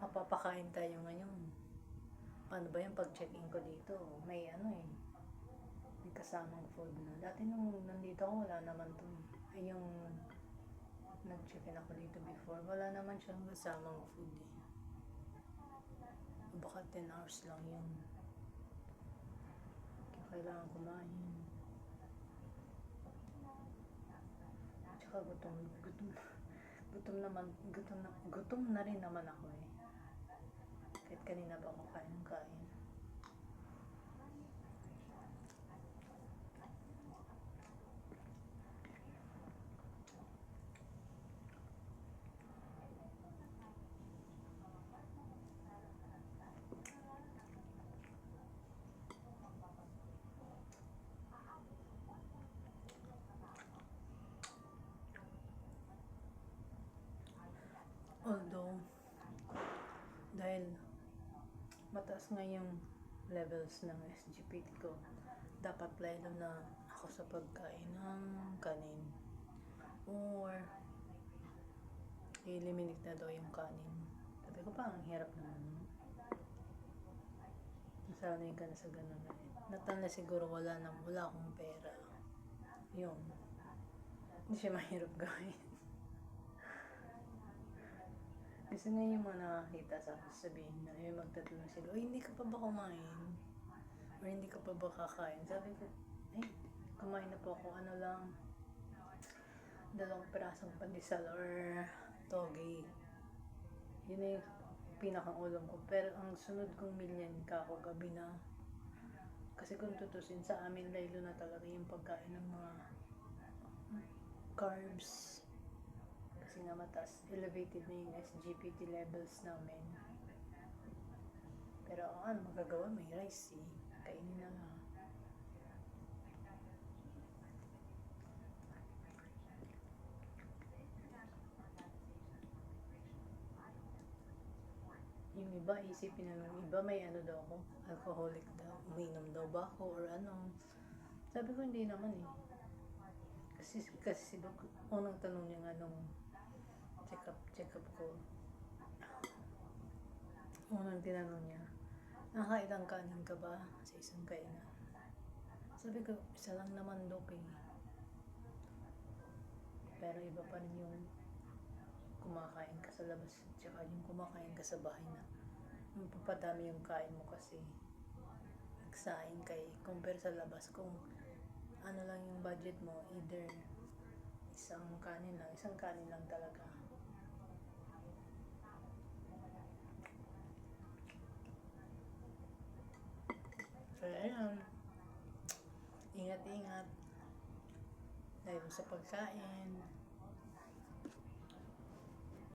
Mapapakain tayo ngayon. Paano ba yung pag-check-in ko dito? May may kasamang food na. Dati nung nandito ako, wala naman to. Ay yung nag-check-in ako dito before, wala naman siyang kasamang food eh. Baka 10 hours lang yun. Kaya kailangan kumain. Tsaka gutom na rin naman ako eh. Kahit kanina ba ako kain. Although, dahil mataas nga yung levels ng SGPT ko, dapat lalo na ako sa pagkain ng kanin. Or, eliminate na daw yung kanin. Sabi ko pa, ang hirap naman. Nasanay ka na sa ganun na rin. Natanda siguro wala akong pera. Yun. Hindi siya mahirap gawin. Kasi nga yung mga nakakita sa akin, sabihin na, yung magtatanong sila, "Uy, hindi ka pa ba kumain? Or hindi ka pa ba kakain?" Sabi ko, kumain na po ako, lang, 2 pirasong pandesal or toge. Yun na yung pinakang-ulam ko. Pero ang sunod kong meal niyan, kako gabi na. Kasi kung tutusin sa amin, laylo na talaga yung pagkain ng mga carbs. Kasi nga mataas, elevated na yung SGPT levels namin. Pero magagawa, may rice eh. Kainin na lang. Yung iba, isipin na lang, iba may daw ako, alcoholic daw, uminom daw ba ako or ano. Sabi ko hindi naman eh. Kasi si Doc, unang tanong niya nga nung check up ko. Unang tinanong niya, nakakailang kanin ka ba sa isang kainan? Sabi ko, isa lang naman Doc eh. Pero iba pa rin yung kumakain ka sa labas tsaka yung kumakain ka sa bahay na mapapadami yung kain mo kasi nagsaing kay compare sa labas kung lang yung budget mo, either isang kanin lang talaga. So ayun, ingat dahil sa pagkain.